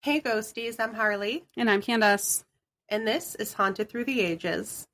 Hey Ghosties, I'm Harley. And I'm Kandis. And this is Haunted Through the Ages.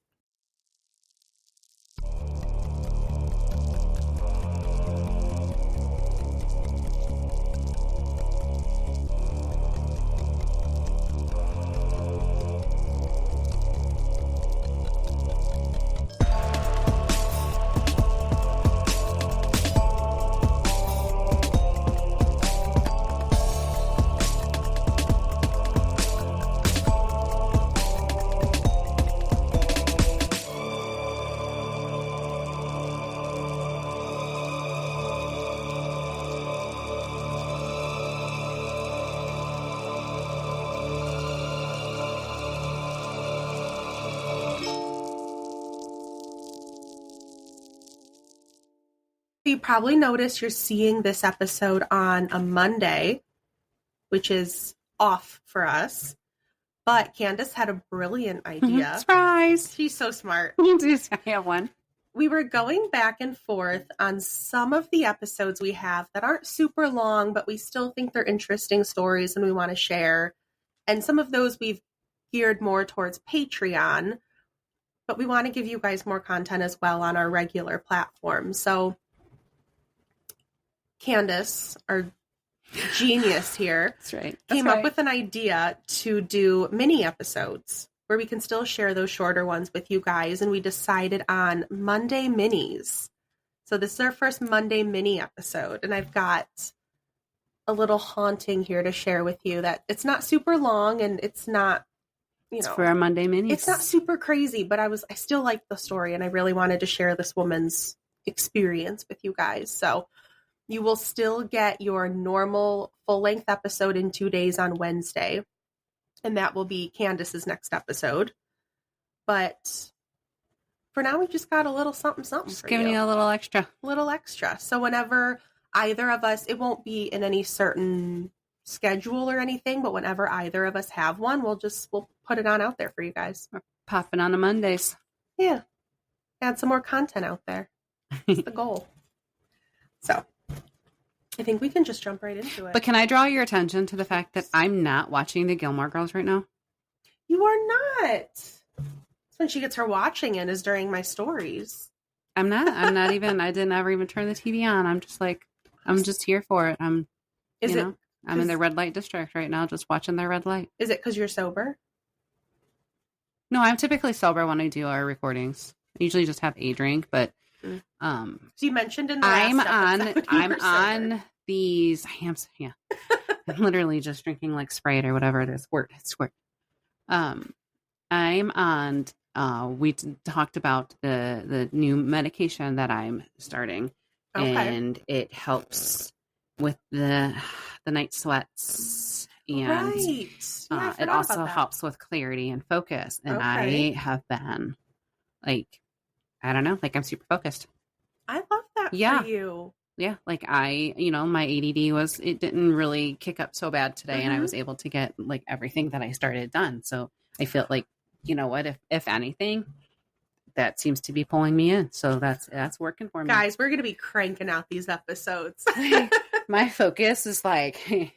You probably noticed you're seeing this episode on a Monday, which is off for us. But Kandis had a brilliant idea. Surprise! She's so smart. I have one. We were going back and forth on some of the episodes we have that aren't super long, but we still think they're interesting stories and we want to share. And some of those we've geared more towards Patreon, but we want to give you guys more content as well on our regular platform. So Kandis, our genius here, That's right. came up with an idea to do mini episodes where we can still share those shorter ones with you guys. And we decided on Monday minis. So this is our first Monday mini episode. And I've got a little haunting here to share with you that it's not super long and it's not, It's for our Monday minis. It's not super crazy, but I still like the story and I really wanted to share this woman's experience with you guys. So you will still get your normal full-length episode in 2 days on Wednesday. And that will be Kandis's next episode. But for now, we just got a little something Just for giving you a little extra. Little extra. So whenever either of us, it won't be in any certain schedule or anything, but whenever either of us have one, we'll put it on out there for you guys. We're popping on the Mondays. Yeah. Add some more content out there. That's the goal. So I think we can just jump right into it. But can I draw your attention to the fact that I'm not watching the Gilmore Girls right now? You are not. That's when she gets her watching in is during my stories. I'm not even. I didn't ever even turn the TV on. I'm just here for it. I'm in the red light district right now, just watching their red light. Is it because you're sober? No, I'm typically sober when I do our recordings. I usually just have a drink, but so you mentioned in the last I'm on these. I'm literally just drinking like Sprite or whatever it is. Squirt. I'm on. We talked about the new medication that I'm starting, and it helps with the night sweats, and it also helps with clarity and focus. And I have been I'm super focused. I love that for you. Yeah. Like my ADD it didn't really kick up so bad today. And I was able to get like everything that I started done. So I feel like, you know what, if anything, that seems to be pulling me in. So that's working for me. Guys, we're going to be cranking out these episodes. My focus is like,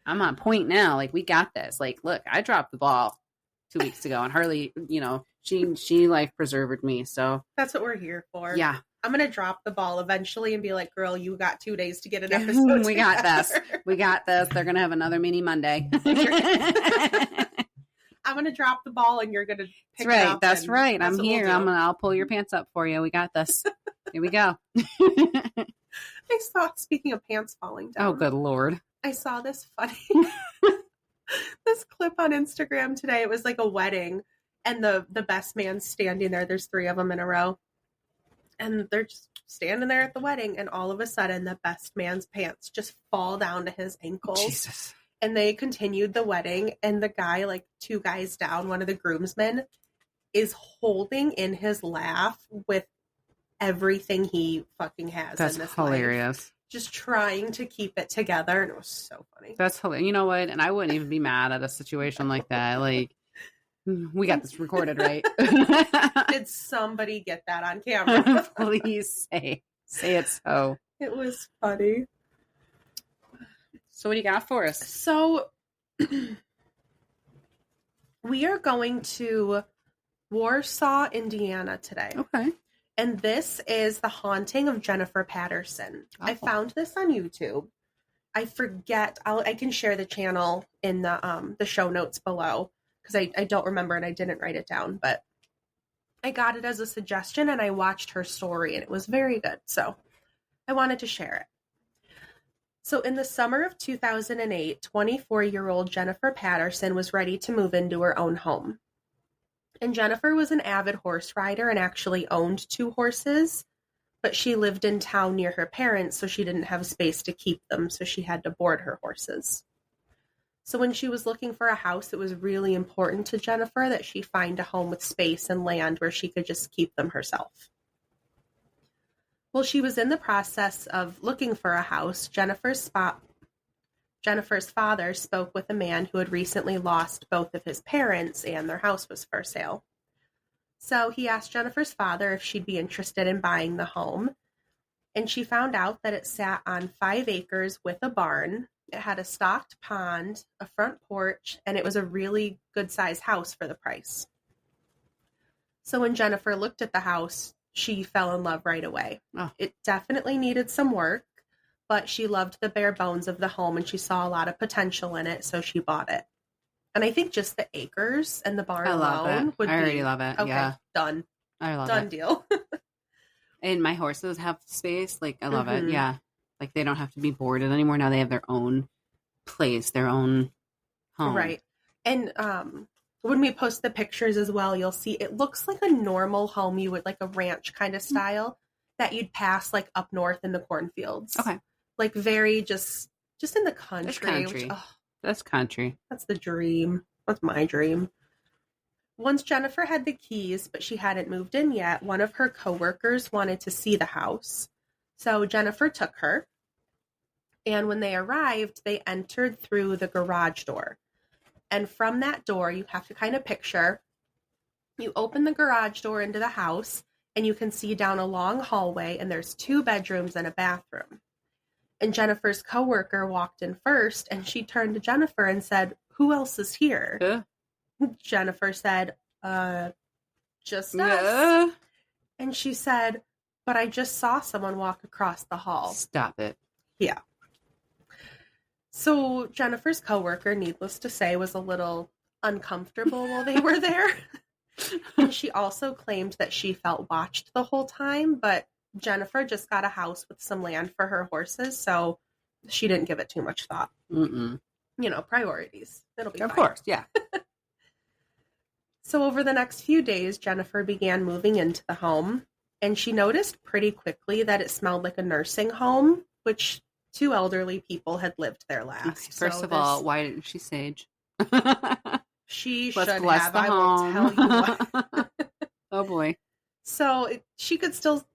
I'm on point now. Like, we got this. Like, look, I dropped the ball 2 weeks ago and Harley, she life preserved me. So that's what we're here for. Yeah. I'm going to drop the ball eventually and be like, girl, you got 2 days to get an episode. We got this. They're going to have another mini Monday. I'm going to drop the ball and you're going to pick it up. That's right. I'm here. I'll pull your pants up for you. We got this. Here we go. Speaking of pants falling down. Oh, good Lord. I saw this this clip on Instagram today. It was like a wedding and the best man's standing there. There's 3 of them in a row. And they're just standing there at the wedding. And all of a sudden, the best man's pants just fall down to his ankles. Jesus. And they continued the wedding. And the guy, like 2 guys down, one of the groomsmen, is holding in his laugh with everything he fucking has in this hilarious. Life. Just trying to keep it together. And it was so funny. That's hilarious. You know what? And I wouldn't even be mad at a situation like that. Like, we got this recorded, right? Did somebody get that on camera? Please say it so. It was funny. So what do you got for us? So We are going to Warsaw, Indiana today. Okay. And this is the haunting of Jennifer Patterson. Oh. I found this on YouTube. I forget. I can share the channel in the show notes below because I don't remember and I didn't write it down. But I got it as a suggestion and I watched her story and it was very good. So I wanted to share it. So in the summer of 2008, 24-year-old Jennifer Patterson was ready to move into her own home. And Jennifer was an avid horse rider and actually owned 2 horses, but she lived in town near her parents, so she didn't have space to keep them, so she had to board her horses. So when she was looking for a house, it was really important to Jennifer that she find a home with space and land where she could just keep them herself. While she was in the process of looking for a house, Jennifer's father spoke with a man who had recently lost both of his parents and their house was for sale. So he asked Jennifer's father if she'd be interested in buying the home, and she found out that it sat on 5 acres with a barn. It had a stocked pond, a front porch, and it was a really good-sized house for the price. So when Jennifer looked at the house, she fell in love right away. Oh. It definitely needed some work, but she loved the bare bones of the home and she saw a lot of potential in it, so she bought it. And I think just the acres and the barn alone would be... I already love it. Okay, yeah. Done. I love it. Done deal. And my horses have space. Like, I love it. Yeah. Like, they don't have to be boarded anymore. Now they have their own place, their own home. Right. And when we post the pictures as well, you'll see it looks like a normal home you would, like a ranch kind of style that you'd pass like up north in the cornfields. Okay. Like very just in the country. That's country. Which, that's country. That's the dream. That's my dream. Once Jennifer had the keys, but she hadn't moved in yet, one of her coworkers wanted to see the house. So Jennifer took her. And when they arrived, they entered through the garage door. And from that door, you have to kind of picture, you open the garage door into the house, and you can see down a long hallway, and there's 2 bedrooms and a bathroom. And Jennifer's coworker walked in first, and she turned to Jennifer and said, "Who else is here?" Jennifer said, just us. And she said, "But I just saw someone walk across the hall." Stop it. Yeah. So Jennifer's coworker, needless to say, was a little uncomfortable while they were there. And she also claimed that she felt watched the whole time, but Jennifer just got a house with some land for her horses, so she didn't give it too much thought. Mm-mm. You know, priorities. It'll be Of fine. course, yeah. So over the next few days, Jennifer began moving into the home, and she noticed pretty quickly that it smelled like a nursing home, which 2 elderly people had lived there last. First of all, why didn't she sage? She Let's should bless have, the I home. will tell you what. Oh boy. So she could still,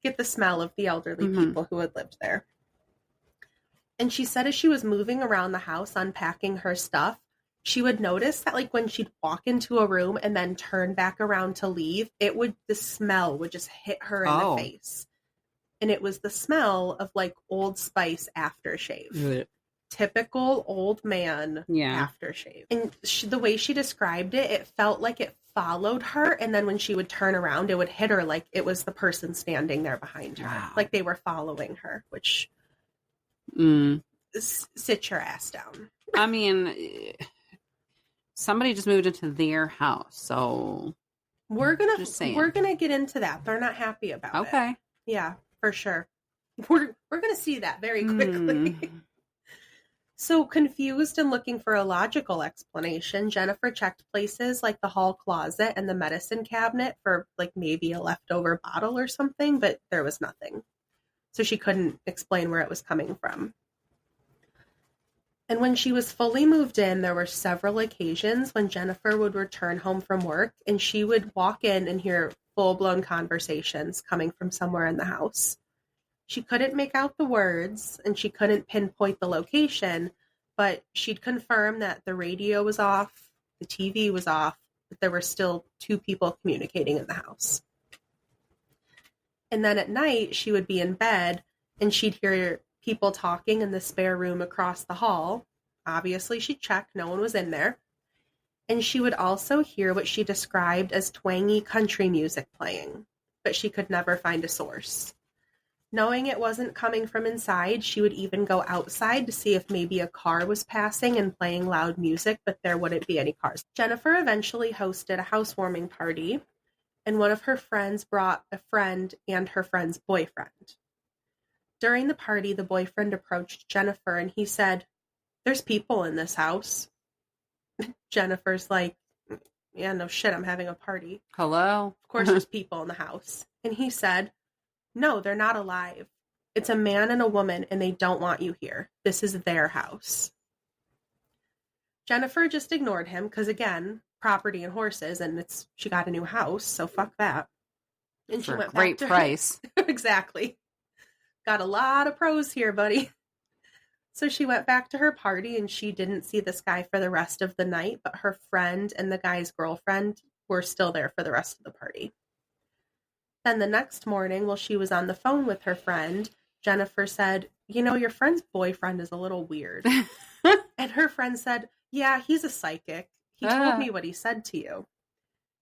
get the smell of the elderly people who had lived there. And she said as she was moving around the house, unpacking her stuff, she would notice that like when she'd walk into a room and then turn back around to leave, the smell would just hit her in the face. And it was the smell of like Old Spice aftershave. Typical old man aftershave. And the way she described it, it felt like it followed her. And then when she would turn around, it would hit her like it was the person standing there behind her. Wow. Like they were following her, which sit your ass down. I mean, somebody just moved into their house, so we're gonna get into that. They're not happy about it. Okay. Yeah, for sure. We're gonna see that very quickly. So confused and looking for a logical explanation, Jennifer checked places like the hall closet and the medicine cabinet for like maybe a leftover bottle or something, but there was nothing. So she couldn't explain where it was coming from. And when she was fully moved in, there were several occasions when Jennifer would return home from work and she would walk in and hear full-blown conversations coming from somewhere in the house. She couldn't make out the words and she couldn't pinpoint the location, but she'd confirm that the radio was off, the TV was off, but there were still 2 people communicating in the house. And then at night, she would be in bed and she'd hear people talking in the spare room across the hall. Obviously, she checked. No one was in there. And she would also hear what she described as twangy country music playing, but she could never find a source. Knowing it wasn't coming from inside, she would even go outside to see if maybe a car was passing and playing loud music, but there wouldn't be any cars. Jennifer eventually hosted a housewarming party, and one of her friends brought a friend and her friend's boyfriend. During the party, the boyfriend approached Jennifer and he said, "There's people in this house." Jennifer's like, "Yeah, no shit, I'm having a party. Hello? Of course there's people in the house." And he said, "No, they're not alive. It's a man and a woman, and they don't want you here. This is their house." Jennifer just ignored him because, again, property and horses, and she got a new house, so fuck that. And she went great back to price. Exactly. Got a lot of pros here, buddy. So she went back to her party, and she didn't see this guy for the rest of the night, but her friend and the guy's girlfriend were still there for the rest of the party. Then the next morning, while she was on the phone with her friend, Jennifer said, "Your friend's boyfriend is a little weird." And her friend said, "Yeah, he's a psychic. He told me what he said to you."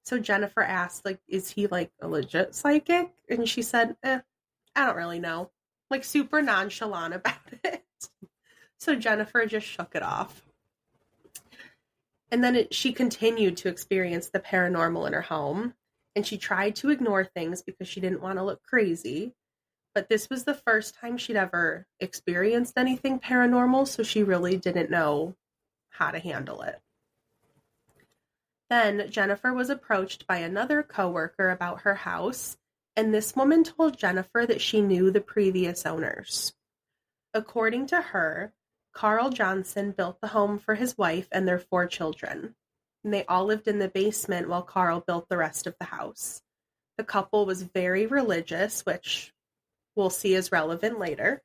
So Jennifer asked, "Is he a legit psychic?" And she said, I don't really know. Super nonchalant about it. So Jennifer just shook it off. And then she continued to experience the paranormal in her home. And she tried to ignore things because she didn't want to look crazy. But this was the first time she'd ever experienced anything paranormal, so she really didn't know how to handle it. Then Jennifer was approached by another coworker about her house, and this woman told Jennifer that she knew the previous owners. According to her, Carl Johnson built the home for his wife and their 4 children. And they all lived in the basement while Carl built the rest of the house. The couple was very religious, which we'll see is relevant later.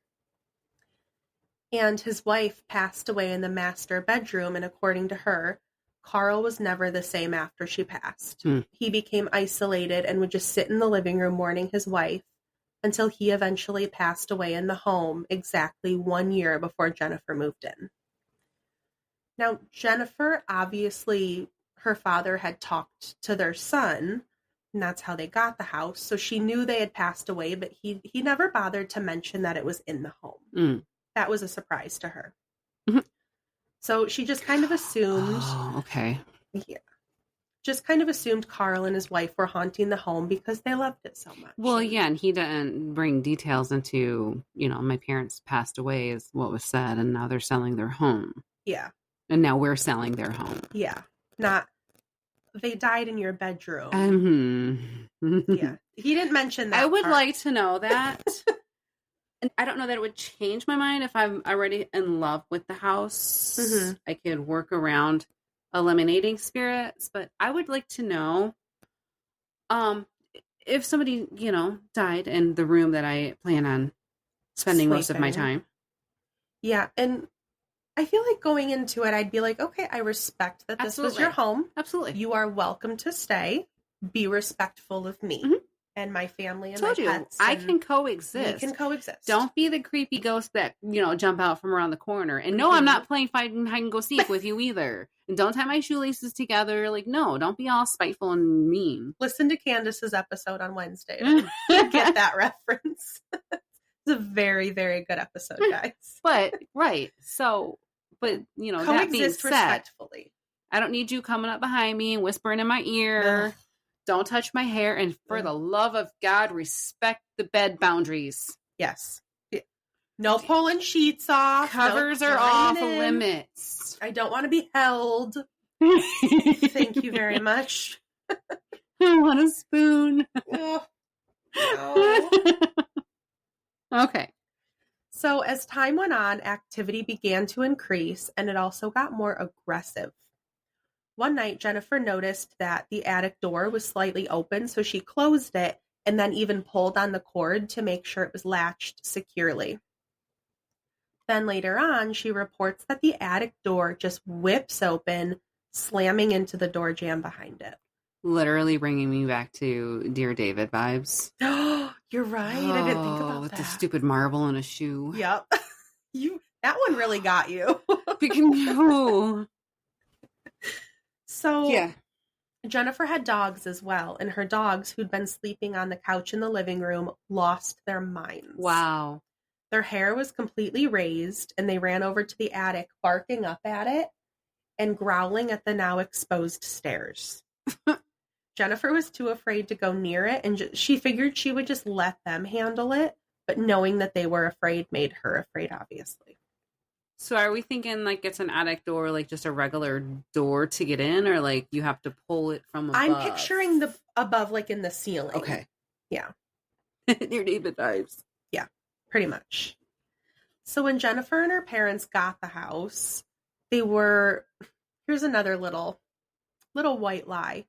And his wife passed away in the master bedroom, and according to her, Carl was never the same after she passed. He became isolated and would just sit in the living room mourning his wife until he eventually passed away in the home exactly 1 year before Jennifer moved in. Now, Jennifer, obviously, her father had talked to their son, and that's how they got the house. So she knew they had passed away, but he never bothered to mention that it was in the home. That was a surprise to her. So she just kind of assumed. Oh, okay. Yeah. Just kind of assumed Carl and his wife were haunting the home because they loved it so much. Well, yeah, and he didn't bring details into, my parents passed away is what was said, and now they're selling their home. Yeah. And now we're selling their home. Yeah. Not, they died in your bedroom. Yeah. He didn't mention that I would part. like to know that. And I don't know that it would change my mind if I'm already in love with the house. I could work around eliminating spirits, but I would like to know if somebody, died in the room that I plan on spending most of my time. Yeah, and I feel like going into it, I'd be like, okay, I respect that this was your home. Absolutely. You are welcome to stay. Be respectful of me and my family and Told my you, pets. I can coexist. We can coexist. Don't be the creepy ghost that, jump out from around the corner. And no, I'm not playing hide and go seek with you either. And don't tie my shoelaces together. No, don't be all spiteful and mean. Listen to Candace's episode on Wednesday to get that reference. It's a very, very good episode, guys. But, right. So, but, coexist that being said, respectfully. I don't need you coming up behind me and whispering in my ear. Don't touch my hair. And for the love of God, respect the bed boundaries. Yes. No pulling sheets off. Covers are off limits. I don't want to be held. Thank you very much. I want a spoon. Oh, no. Okay. So as time went on, activity began to increase, and it also got more aggressive. One night, Jennifer noticed that the attic door was slightly open, so she closed it and then even pulled on the cord to make sure it was latched securely. Then later on, she reports that the attic door just whips open, slamming into the door jamb behind it. Literally bringing me back to Dear David vibes. You're right. I didn't think about with that. the stupid marble in a shoe. Yep. That one really got you. No. So Yeah. Jennifer had dogs as well, and her dogs, who'd been sleeping on the couch in the living room, lost their minds. Wow. Their hair was completely raised, and they ran over to the attic, barking up at it and growling at the now exposed stairs. Jennifer was too afraid to go near it, and she figured she would just let them handle it, but knowing that they were afraid made her afraid, obviously. So are we thinking like it's an attic door, like just a regular door to get in, or like you have to pull it from above? I'm picturing the above, like in the ceiling. Okay. Yeah. Near David vibes. Yeah, pretty much. So when Jennifer and her parents got the house, here's another little white lie.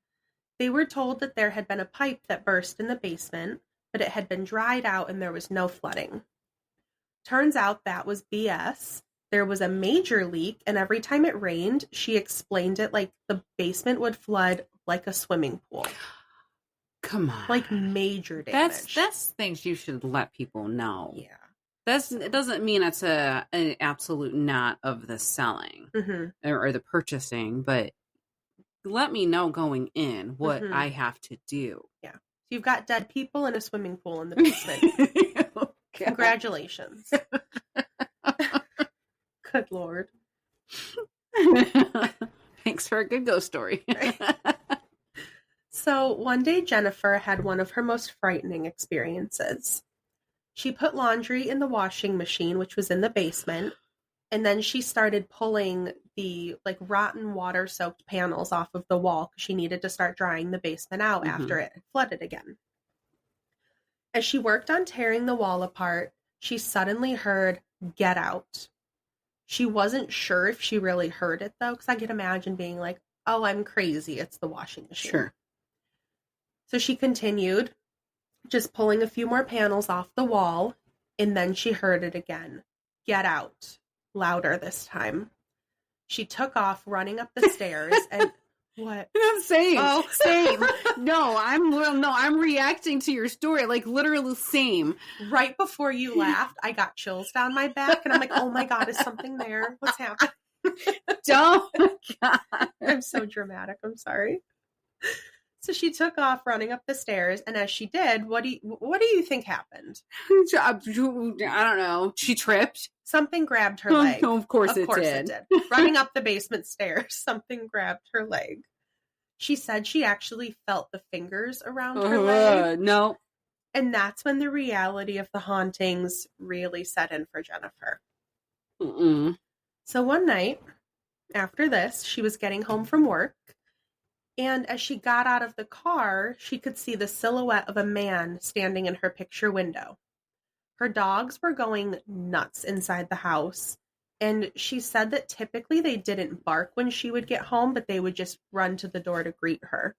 They were told that there had been a pipe that burst in the basement, but it had been dried out and there was no flooding. Turns out that was BS. There was a major leak, and every time it rained, she explained it like the basement would flood like a swimming pool. Come on. Like major damage. That's things you should let people know. Yeah. It doesn't mean it's an absolute not of the selling or the purchasing, but let me know going in what I have to do. Yeah. So you've got dead people in a swimming pool in the basement. Congratulations. Good Lord. Thanks for a good ghost story. So one day Jennifer had one of her most frightening experiences. She put laundry in the washing machine, which was in the basement, and then she started pulling the rotten water-soaked panels off of the wall because she needed to start drying the basement out after it had flooded again. As she worked on tearing the wall apart, she suddenly heard, "Get out." She wasn't sure if she really heard it, though, because I could imagine being like, "Oh, I'm crazy. It's the washing machine." Sure. So she continued, just pulling a few more panels off the wall, and then she heard it again. "Get out." Louder this time. She took off, running up the stairs, and what? Same. Oh. Same. No, I'm reacting to your story, like literally same. Right before you laughed, I got chills down my back, and I'm like, oh my God, is something there? What's happening? Oh God. I'm so dramatic. I'm sorry. So she took off running up the stairs, and as she did, what do you think happened? I don't know. She tripped. Something grabbed her leg. Oh, of course it did. Running up the basement stairs, something grabbed her leg. She said she actually felt the fingers around her leg. No. And that's when the reality of the hauntings really set in for Jennifer. So one night, after this, she was getting home from work, and as she got out of the car, she could see the silhouette of a man standing in her picture window. Her dogs were going nuts inside the house, and she said that typically they didn't bark when she would get home, but they would just run to the door to greet her.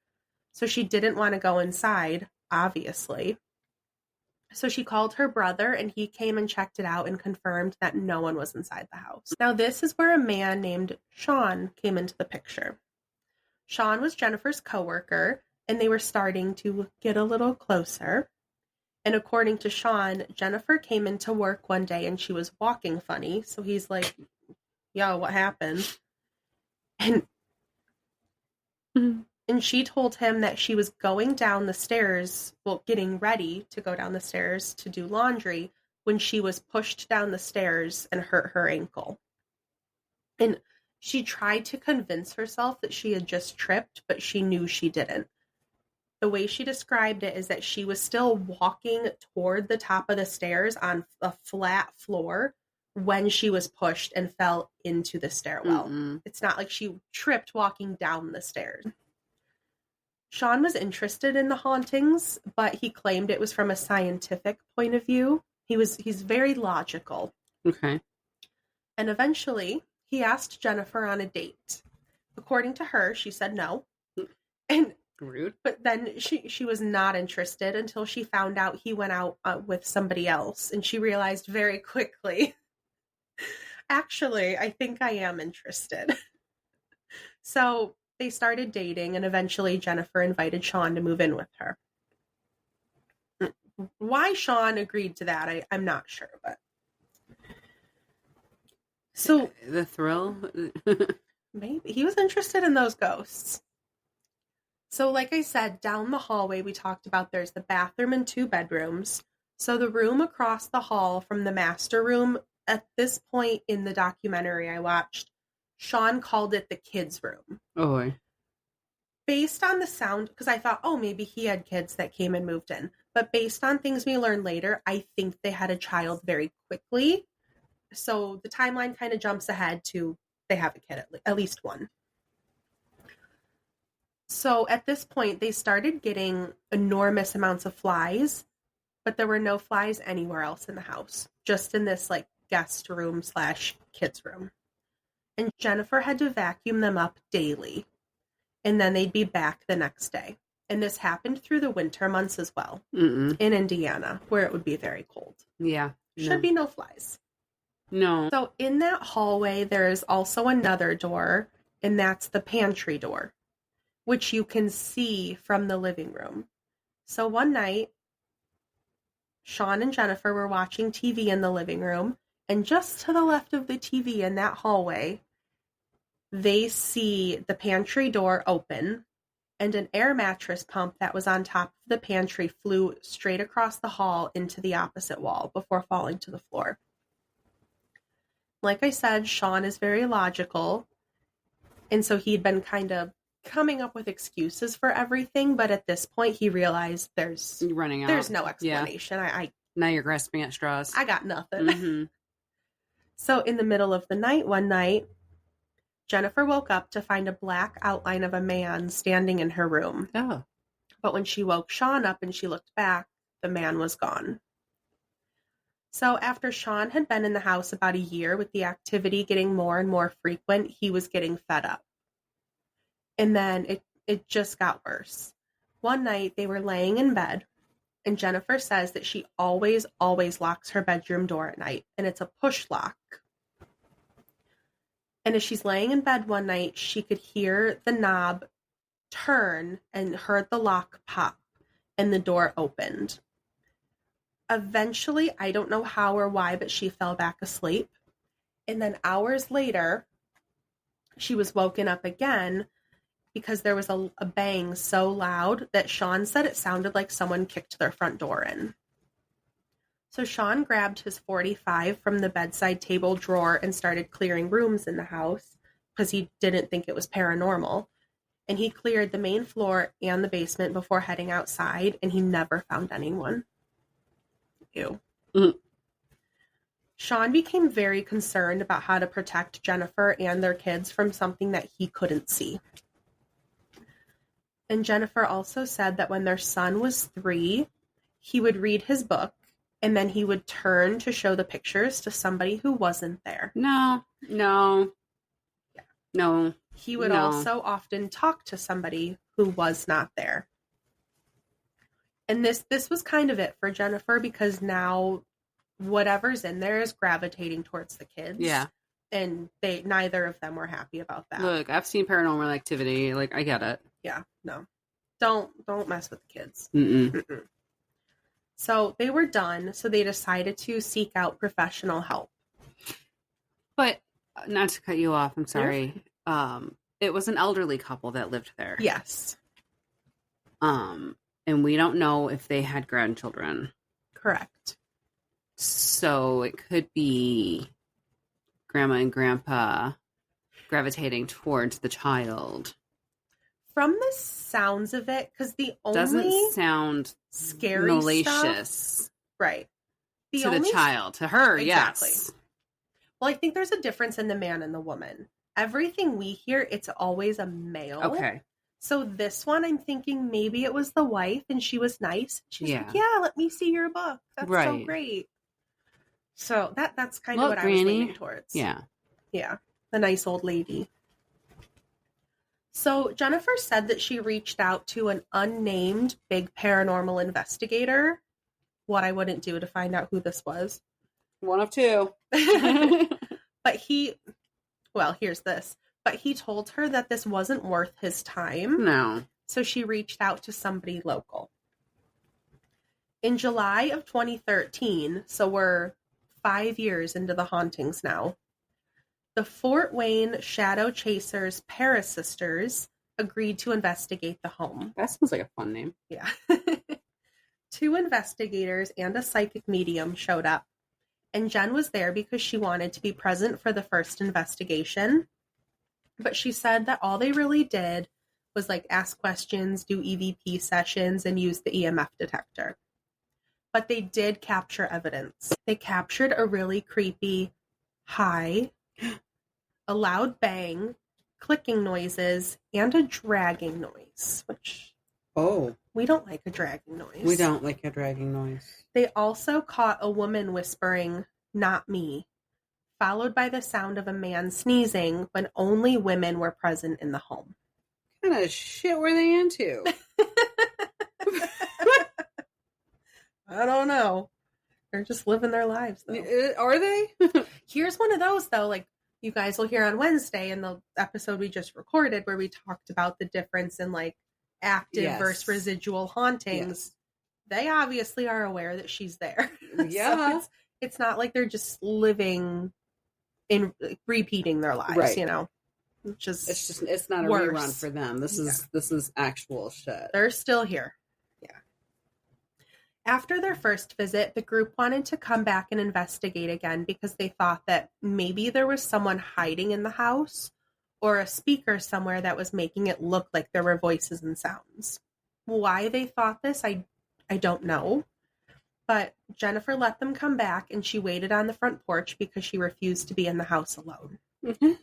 So she didn't want to go inside, obviously. So she called her brother, and he came and checked it out and confirmed that no one was inside the house. Now, this is where a man named Sean came into the picture. Sean was Jennifer's coworker, and they were starting to get a little closer. And according to Sean, Jennifer came into work one day and she was walking funny. So he's like, yo, what happened? And she told him that she was going down the stairs, getting ready to go down the stairs to do laundry, when she was pushed down the stairs and hurt her ankle. And she tried to convince herself that she had just tripped, but she knew she didn't. The way she described it is that she was still walking toward the top of the stairs on a flat floor when she was pushed and fell into the stairwell. It's not like she tripped walking down the stairs. Sean was interested in the hauntings, but he claimed it was from a scientific point of view. He's very logical. Okay. And eventually, he asked Jennifer on a date. According to her, she said no. And rude. But then she was not interested until she found out he went out with somebody else. And she realized very quickly, actually, I think I am interested. So they started dating, and eventually Jennifer invited Sean to move in with her. Why Sean agreed to that, I'm not sure. But So the thrill. maybe he was interested in those ghosts. So like I said, down the hallway we talked about there's the bathroom and 2 bedrooms. So the room across the hall from the master room, at this point in the documentary I watched, Sean called it the kids' room. Oh. Based on the sound, because I thought, oh, maybe he had kids that came and moved in. But based on things we learned later, I think they had a child very quickly. So the timeline kind of jumps ahead to they have a kid, at least one. So at this point, they started getting enormous amounts of flies, but there were no flies anywhere else in the house, just in this like guest room / kids room. And Jennifer had to vacuum them up daily, and then they'd be back the next day. And this happened through the winter months as well, in Indiana, where it would be very cold. Yeah. Should be no flies. No. So in that hallway, there is also another door, and that's the pantry door, which you can see from the living room. So one night, Sean and Jennifer were watching TV in the living room, and just to the left of the TV in that hallway, they see the pantry door open, and an air mattress pump that was on top of the pantry flew straight across the hall into the opposite wall before falling to the floor. Like I said, Sean is very logical, and so he'd been kind of coming up with excuses for everything, but at this point he realized there's running out. There's no explanation. Yeah. Now you're grasping at straws. I got nothing. Mm-hmm. So in the middle of the night one night, Jennifer woke up to find a black outline of a man standing in her room. Oh. But when she woke Sean up and she looked back, the man was gone. So after Sean had been in the house about a year, with the activity getting more and more frequent, he was getting fed up. And then it just got worse. One night they were laying in bed, and Jennifer says that she always locks her bedroom door at night, and it's a push lock. And as she's laying in bed one night, she could hear the knob turn and heard the lock pop, and the door opened. Eventually, I don't know how or why, but she fell back asleep. And then hours later, she was woken up again because there was a bang so loud that Sean said it sounded like someone kicked their front door in. So Sean grabbed his .45 from the bedside table drawer and started clearing rooms in the house because he didn't think it was paranormal. And he cleared the main floor and the basement before heading outside, and he never found anyone. Ew. Mm-hmm. Sean became very concerned about how to protect Jennifer and their kids from something that he couldn't see. And Jennifer also said that when their son was 3, he would read his book, and then he would turn to show the pictures to somebody who wasn't there. No. Yeah. No. He would also often talk to somebody who was not there. And this was kind of it for Jennifer, because now whatever's in there is gravitating towards the kids. Yeah. And neither of them were happy about that. Look, I've seen Paranormal Activity. Like, I get it. Yeah, no. Don't mess with the kids. Mm-mm. So they were done, so they decided to seek out professional help. But, not to cut you off, I'm sorry. It was an elderly couple that lived there. Yes. And we don't know if they had grandchildren. Correct. So it could be grandma and grandpa gravitating towards the child. From the sounds of it, because the only doesn't sound scary malicious, stuff, right? To the child, to her, exactly. Yes. Well, I think there's a difference in the man and the woman. Everything we hear, it's always a male. Okay. So this one, I'm thinking maybe it was the wife and she was nice. She's like, yeah, let me see your book. That's so great. So that's kind of what Granny. I was leaning towards. Yeah. Yeah. The nice old lady. So Jennifer said that she reached out to an unnamed big paranormal investigator. What I wouldn't do to find out who this was. One of two. But here's this. But he told her that this wasn't worth his time. No. So she reached out to somebody local. In July of 2013, so we're 5 years into the hauntings now, The Fort Wayne Shadow Chasers Paris sisters agreed to investigate the home. That sounds like a fun name. Yeah. 2 investigators and a psychic medium showed up, and Jen was there because she wanted to be present for the first investigation. But she said that all they really did was like ask questions, do EVP sessions, and use the EMF detector. But they did capture evidence. They captured a really creepy high, a loud bang, clicking noises, and a dragging noise, which we don't like a dragging noise. We don't like a dragging noise. They also caught a woman whispering, "Not me," followed by the sound of a man sneezing when only women were present in the home. What kind of shit were they into? I don't know. They're just living their lives, though. Are they? Here's one of those, though, like you guys will hear on Wednesday in the episode we just recorded where we talked about the difference in like active versus residual hauntings. Yes. They obviously are aware that she's there. Yeah. So it's not like they're just living in repeating their lives, right. You know. It's not a rerun for them. This is actual shit. They're still here. Yeah. After their first visit, the group wanted to come back and investigate again because they thought that maybe there was someone hiding in the house or a speaker somewhere that was making it look like there were voices and sounds. Why they thought this, I don't know. But Jennifer let them come back, and she waited on the front porch because she refused to be in the house alone. Mm-hmm.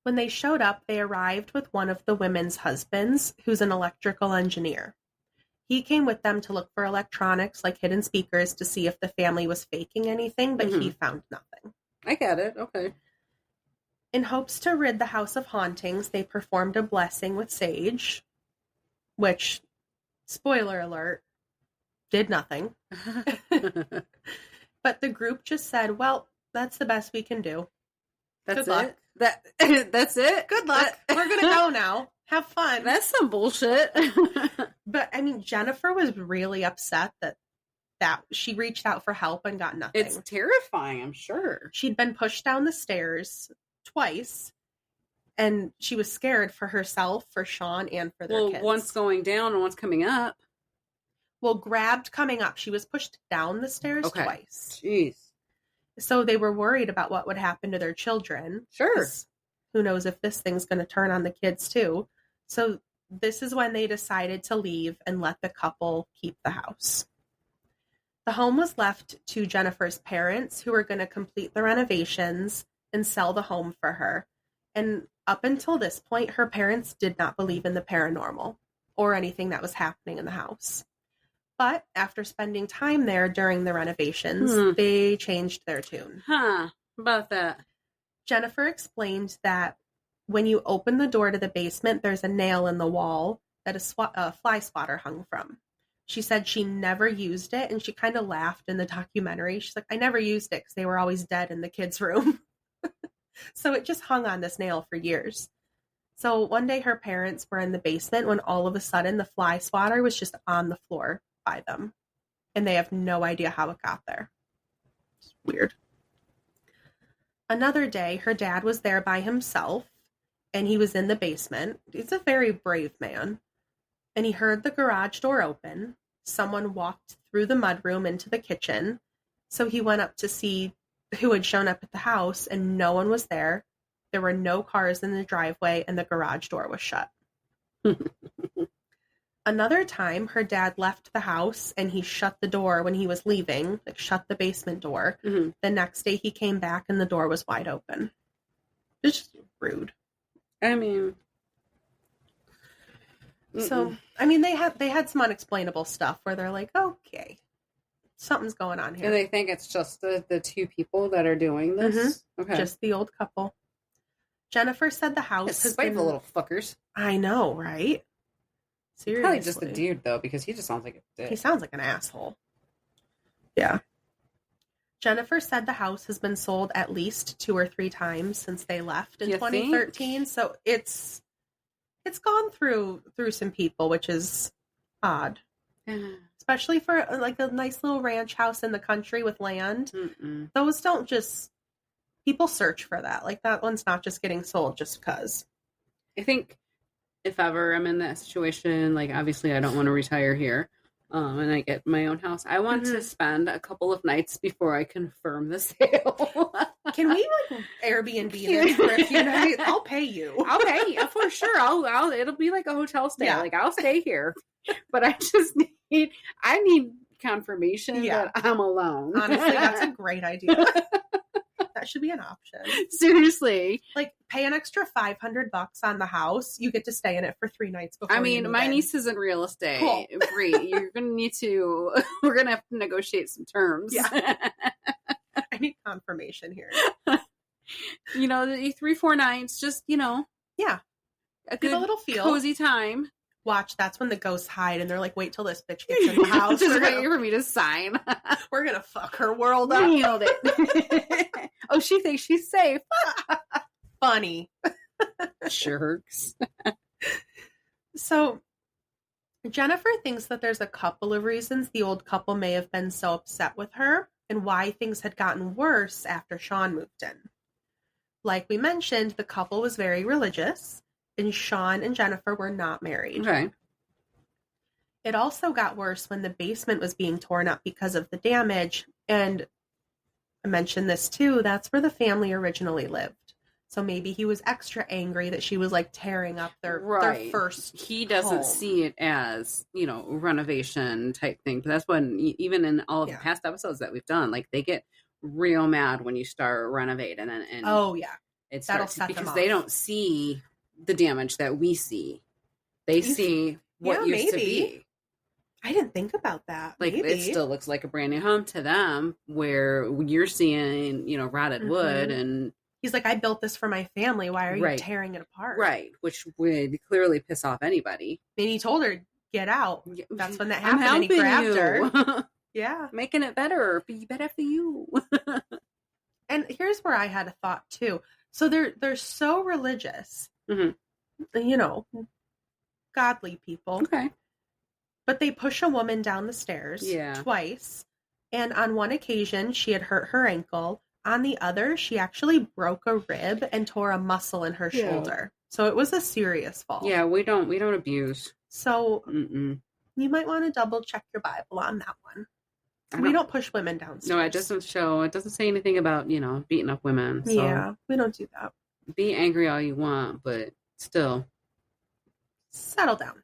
When they showed up, they arrived with one of the women's husbands, who's an electrical engineer. He came with them to look for electronics, like hidden speakers, to see if the family was faking anything, but he found nothing. I get it. Okay. In hopes to rid the house of hauntings, they performed a blessing with sage, which, spoiler alert, did nothing. But the group just said, well, that's the best we can do. That's Good luck. That's it? Good luck. We're going to go now. Have fun. That's some bullshit. But, I mean, Jennifer was really upset that she reached out for help and got nothing. It's terrifying, I'm sure. She'd been pushed down the stairs twice, and she was scared for herself, for Sean, and for their kids. Well, one's going down and one's coming up. Well, grabbed coming up. She was pushed down the stairs twice. Jeez. So they were worried about what would happen to their children. Sure. Who knows if this thing's going to turn on the kids, too. So this is when they decided to leave and let the couple keep the house. The home was left to Jennifer's parents, who were going to complete the renovations and sell the home for her. And up until this point, her parents did not believe in the paranormal or anything that was happening in the house. But after spending time there during the renovations, they changed their tune. Huh, about that. Jennifer explained that when you open the door to the basement, there's a nail in the wall that a fly swatter hung from. She said she never used it, and she kind of laughed in the documentary. She's like, I never used it because they were always dead in the kids' room. So it just hung on this nail for years. So one day her parents were in the basement when all of a sudden the fly swatter was just on the floor by them. And they have no idea how it got there. It's weird. Another day, her dad was there by himself, and he was in the basement. He's a very brave man. And he heard the garage door open. Someone walked through the mudroom into the kitchen. So he went up to see who had shown up at the house, and no one was there. There were no cars in the driveway, and the garage door was shut. Another time, her dad left the house, and he shut the door when he was leaving, like shut the basement door. Mm-hmm. The next day, he came back, and the door was wide open. It's just rude. I mean... So, I mean, they had some unexplainable stuff where they're like, okay, something's going on here. And they think it's just the two people that are doing this? Mm-hmm. Okay. Just the old couple. Jennifer said the house has been... the little fuckers. I know, right? Seriously. Probably just the dude, though, because he just sounds like a dick. He sounds like an asshole. Yeah. Jennifer said the house has been sold at least 2 or 3 times since they left in 2013. Think? So it's gone through some people, which is odd. Especially for like a nice little ranch house in the country with land. Mm-mm. Those don't just... people search for that. Like, that one's not just getting sold just because. I think if ever I'm in that situation, like, obviously I don't want to retire here, and I get my own house, I want to spend a couple of nights before I confirm the sale. Can we, like, Airbnb this for a few nights? I'll pay you. I'll pay you for sure. I'll it'll be like a hotel stay. Yeah. Like, I'll stay here, but I need confirmation that I'm alone. Honestly, that's a great idea. That should be an option. Seriously. Like, pay an extra $500 on the house. You get to stay in it for 3 nights before. I mean, my niece is in real estate. Cool. You're going to need to, we're going to have to negotiate some terms. Yeah. I need confirmation here. 3-4 nights, just, Yeah. Give a little feel. Cozy time. Watch, that's when the ghosts hide and they're like, wait till this bitch gets in the house. Just waiting for me to sign. We're going to fuck her world up. Nailed it. Oh, she thinks she's safe. Funny. Jerks. So, Jennifer thinks that there's a couple of reasons the old couple may have been so upset with her and why things had gotten worse after Sean moved in. Like we mentioned, the couple was very religious, and Sean and Jennifer were not married. Okay. It also got worse when the basement was being torn up because of the damage, and I mentioned this too, that's where the family originally lived. So maybe he was extra angry that she was like tearing up their first He doesn't home. see it as, renovation type thing. But that's when, even in all of the past episodes that we've done, like, they get real mad when you start renovating. And oh, yeah. It starts because they don't see the damage that we see. They see what used to be. I didn't think about that. Like, maybe. It still looks like a brand new home to them, where you're seeing, rotted wood, and he's like, I built this for my family. Why are you tearing it apart? Right. Which would clearly piss off anybody. And he told her, get out. That's when that happened. And he grabbed her. Yeah. Making it better. Be better for you. And here's where I had a thought too. So they're so religious, godly people. Okay. But they push a woman down the stairs twice. And on one occasion, she had hurt her ankle. On the other, she actually broke a rib and tore a muscle in her shoulder. So it was a serious fall. Yeah, we don't abuse. So you might want to double check your Bible on that one. We don't push women downstairs. No, it doesn't say anything about, beating up women. So yeah, we don't do that. Be angry all you want, but still. Settle down.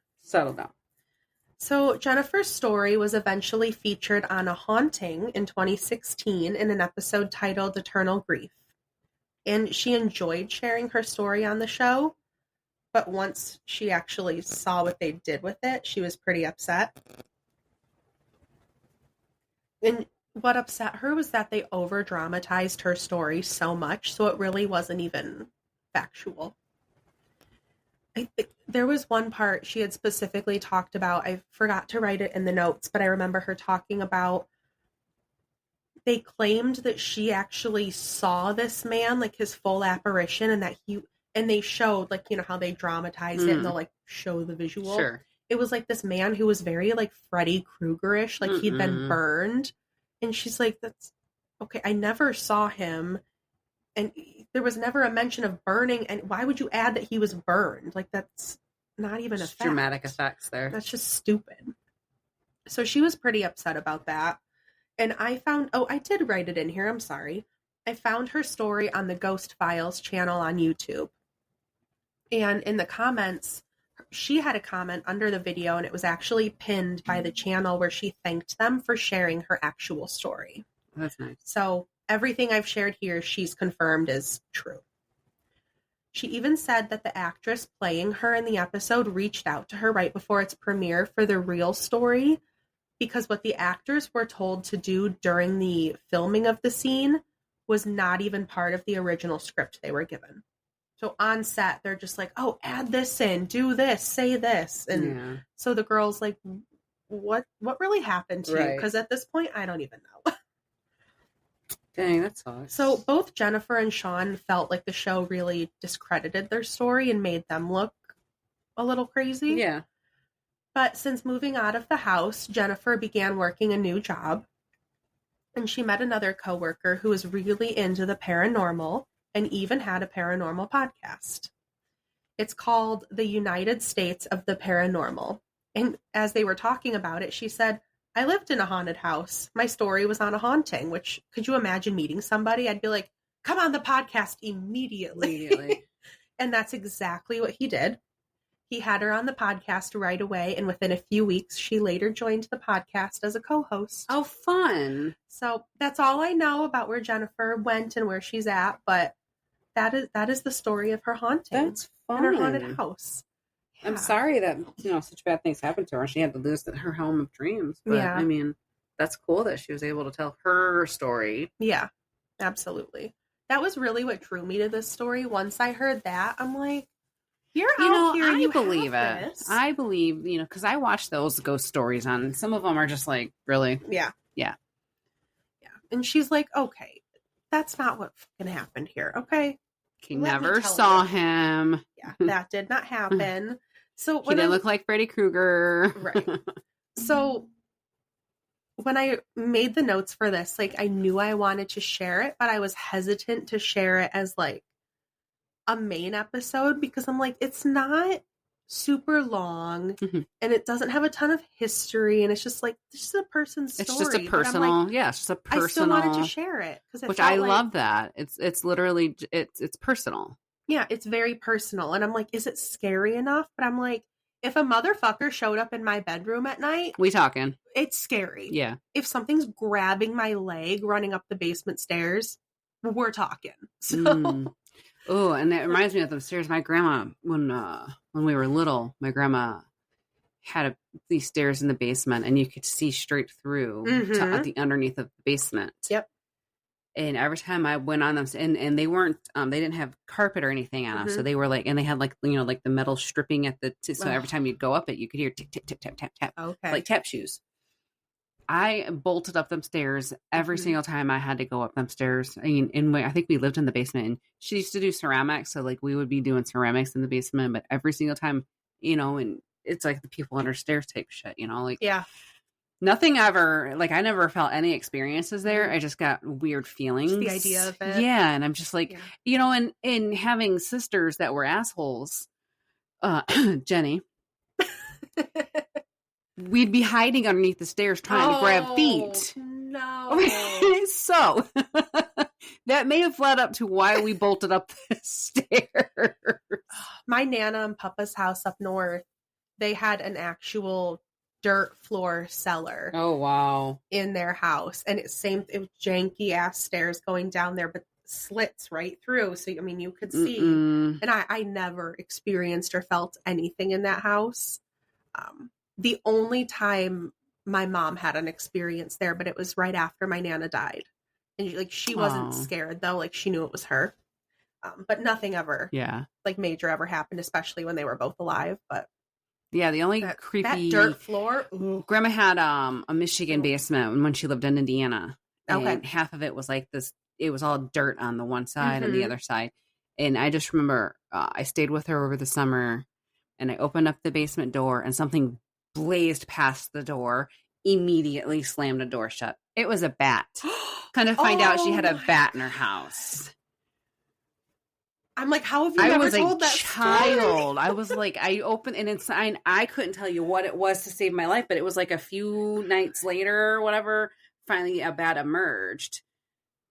So Jennifer's story was eventually featured on A Haunting in 2016 in an episode titled Eternal Grief. And she enjoyed sharing her story on the show, but once she actually saw what they did with it, she was pretty upset. And what upset her was that they over-dramatized her story so much, so it really wasn't even factual. I think there was one part she had specifically talked about. I forgot to write it in the notes, but I remember her talking about they claimed that she actually saw this man, like his full apparition, and that they showed, like, how they dramatized it and they'll like show the visual. Sure. It was like this man who was very like Freddy Krueger-ish, like he'd been burned. And she's like, that's okay. I never saw him. And there was never a mention of burning. And why would you add that he was burned? Like, that's not even a fact. Dramatic effects there. That's just stupid. So she was pretty upset about that. And I found, I did write it in here. I'm sorry. I found her story on the Ghost Files channel on YouTube. And in the comments, she had a comment under the video, and it was actually pinned by the channel where she thanked them for sharing her actual story. That's nice. So everything I've shared here, she's confirmed is true. She even said that the actress playing her in the episode reached out to her right before its premiere for the real story, because what the actors were told to do during the filming of the scene was not even part of the original script they were given. So on set, they're just like, oh, add this in, do this, say this. And so the girl's like, what really happened to you? Because at this point, I don't even know. Dang, that sucks. So both Jennifer and Sean felt like the show really discredited their story and made them look a little crazy. Yeah. But since moving out of the house, Jennifer began working a new job. and she met another coworker who was really into the paranormal and even had a paranormal podcast. It's called The United States of the Paranormal. And as they were talking about it, she said, I lived in a haunted house. My story was on a haunting, which, could you imagine meeting somebody? I'd be like, come on the podcast immediately. And that's exactly what he did. He had her on the podcast right away, and within a few weeks, she later joined the podcast as a co-host. Oh, fun. So that's all I know about where Jennifer went and where she's at, but that is the story of her haunting. That's fun. In her haunted house. Yeah. I'm sorry that, such bad things happened to her. She had to lose her home of dreams. But, yeah. I mean, that's cool that she was able to tell her story. Yeah, absolutely. That was really what drew me to this story. Once I heard that, I'm like, you're out here. I believe it. This. I believe, because I watch those ghost stories on, some of them are just like, really? Yeah. Yeah. Yeah. And she's like, okay, that's not what fucking happened here. Okay. He never saw him. Yeah, that did not happen. So he didn't look like Freddy Krueger. Right. So when I made the notes for this, like, I knew I wanted to share it, but I was hesitant to share it as like a main episode because I'm like, it's not super long and it doesn't have a ton of history, and it's just like, this is a person's story. It's just a personal, it's just a personal. I still wanted to share it which I love that it's literally it's personal. Yeah, it's very personal, and I'm like, is it scary enough? But I'm like, if a motherfucker showed up in my bedroom at night, we talking. It's scary. Yeah. If something's grabbing my leg running up the basement stairs, we're talking. So. Oh, and that reminds me of the stairs. My grandma, when we were little, my grandma had these stairs in the basement, and you could see straight through to the underneath of the basement. Yep. And every time I went on them, and they weren't, they didn't have carpet or anything on them, so they were like, and they had like, like the metal stripping at the, so every time you'd go up it, you could hear tip, tip, tip, tap, tap, tap, okay, like tap shoes. I bolted up them stairs every single time I had to go up them stairs. I mean, I think we lived in the basement, and she used to do ceramics. So like we would be doing ceramics in the basement, but every single time, and it's like the people under stairs type shit, like, yeah, nothing ever, like I never felt any experiences there. I just got weird feelings. Just the idea of it. Yeah. And I'm just like, and having sisters that were assholes, Jenny, we'd be hiding underneath the stairs trying to grab feet. No. So that may have led up to why we bolted up the stairs. My Nana and Papa's house up north, they had an actual dirt floor cellar. Oh, wow. In their house. And it was janky ass stairs going down there, but slits right through. So, I mean, you could see. And I never experienced or felt anything in that house. The only time my mom had an experience there, but it was right after my Nana died. And like, she wasn't scared though. Like, she knew it was her. But nothing ever, like major ever happened, especially when they were both alive. But yeah, the only creepy that dirt floor. Ooh. Grandma had a Michigan basement when she lived in Indiana. Okay. And half of it was like this, it was all dirt on the one side and the other side. And I just remember I stayed with her over the summer, and I opened up the basement door, and something blazed past the door, immediately slammed the door shut. It was a bat. Kind of find out she had a bat in her house. I'm like, how have you never told that child? Story? I was like, I opened and inside, I couldn't tell you what it was to save my life, but it was like a few nights later or whatever, finally a bat emerged.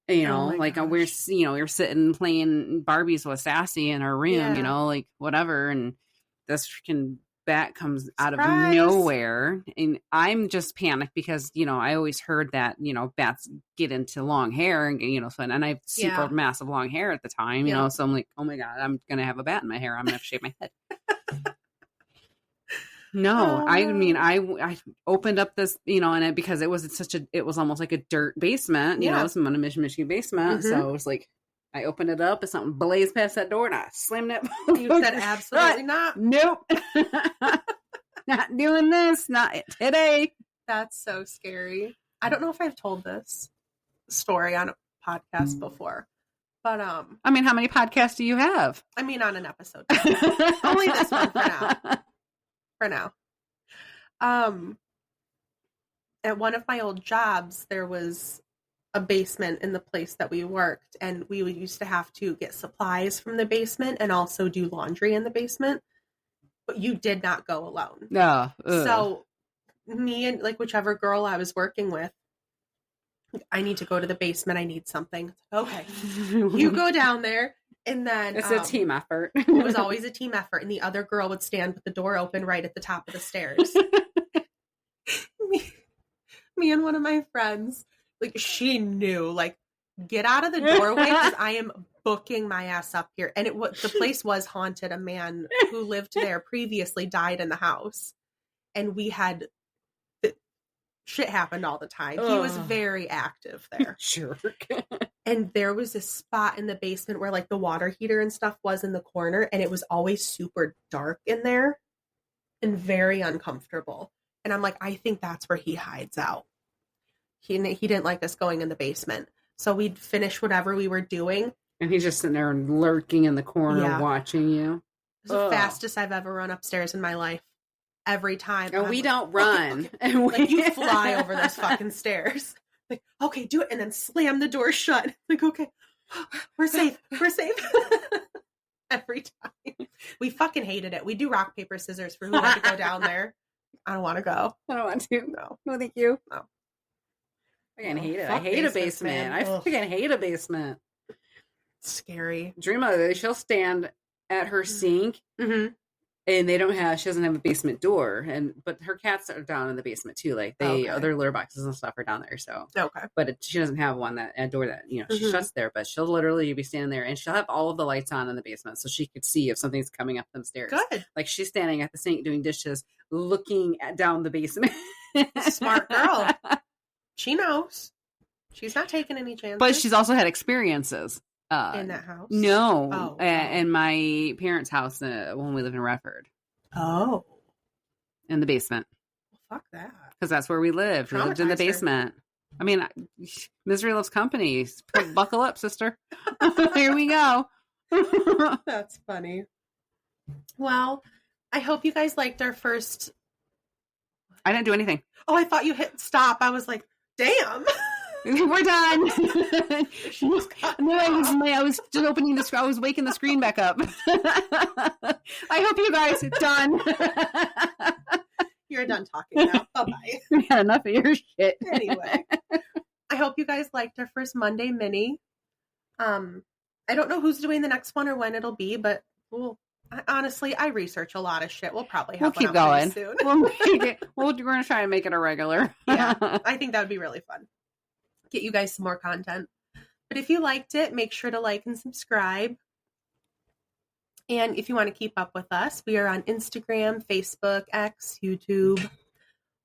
Like we're sitting playing Barbies with Sassy in our room, like whatever, and this freaking bat comes out of nowhere, and I'm just panicked because I always heard that bats get into long hair, and and I have super massive long hair at the time, so I'm like, oh my god, I'm gonna have a bat in my hair, I'm gonna have to shave my head. No, I mean, I opened up this, and because it was almost like a dirt basement, some on a Michigan basement, so it was like, I opened it up and something blazed past that door, and I slammed it. You said absolutely not. Nope. Not doing this. Not today. That's so scary. I don't know if I've told this story on a podcast before, but I mean, how many podcasts do you have? I mean, on an episode. Only this one for now. For now. At one of my old jobs, there was a basement in the place that we worked, and we used to have to get supplies from the basement and also do laundry in the basement. But you did not go alone. No. So me and like whichever girl I was working with, I need to go to the basement. I need something. Okay. You go down there, and then it's a team effort. It was always a team effort, and the other girl would stand with the door open right at the top of the stairs. me and one of my friends, like, she knew, like, get out of the doorway because I am booking my ass up here. And the place was haunted. A man who lived there previously died in the house, and we had shit happened all the time. He was very active there. Sure. And there was a spot in the basement where like the water heater and stuff was in the corner, and it was always super dark in there and very uncomfortable. And I'm like, I think that's where he hides out. He didn't like us going in the basement. So we'd finish whatever we were doing. And he's just sitting there and lurking in the corner watching you. It was the fastest I've ever run upstairs in my life. Every time. And we don't run. Okay. And like, you fly over those fucking stairs. Like, okay, do it. And then slam the door shut. Like, okay, we're safe. We're safe. Every time. We fucking hated it. We do rock, paper, scissors for who had to go down there. I don't want to go. I don't want to. No. No, thank you. No. I fucking hate it. I hate a basement. I fucking hate a basement. It's scary. Dreama, she'll stand at her sink. Mm-hmm. And she doesn't have a basement door, but her cats are down in the basement too. Like their litter boxes and stuff are down there. So okay, but she doesn't have a door that she shuts there. But she'll literally be standing there, and she'll have all of the lights on in the basement, so she could see if something's coming up them stairs. Good. Like she's standing at the sink doing dishes, looking down the basement. Smart girl. She knows. She's not taking any chances. But she's also had experiences. In that house? No. In my parents' house when we lived in Redford. Oh. In the basement. Well, fuck that. Because that's where we lived. We lived in the basement. I mean, misery loves company. Buckle up, sister. Here we go. That's funny. Well, I hope you guys liked our first... I didn't do anything. Oh, I thought you hit stop. I was like, damn. We're done. No, I was just opening the screen. I was waking the screen back up. I hope you guys are done. You're done talking now. Bye-bye. We had enough of your shit. Anyway, I hope you guys liked our first Monday mini. I don't know who's doing the next one or when it'll be, but honestly, I research a lot of shit. We'll probably have keep going soon. We're going to try and make it a regular. Yeah, I think that would be really fun. Get you guys some more content. But if you liked it, make sure to like and subscribe. And if you want to keep up with us, we are on Instagram, Facebook, X, YouTube.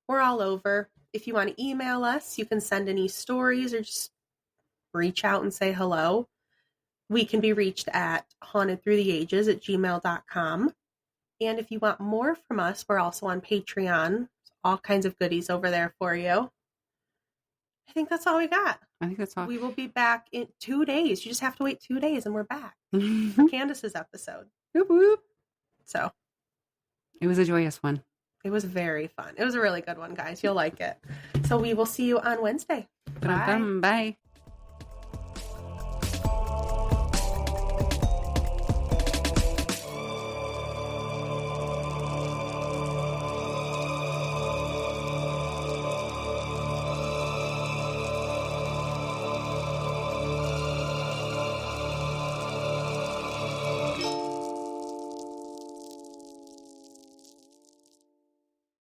We're all over. If you want to email us, you can send any stories or just reach out and say hello. We can be reached at hauntedthroughtheages@gmail.com. And if you want more from us, we're also on Patreon. All kinds of goodies over there for you. I think that's all we got. I think that's all. We will be back in 2 days. You just have to wait 2 days and we're back for Candace's episode. Whoop, whoop. So it was a joyous one. It was very fun. It was a really good one, guys. You'll like it. So we will see you on Wednesday. Bye. Bye.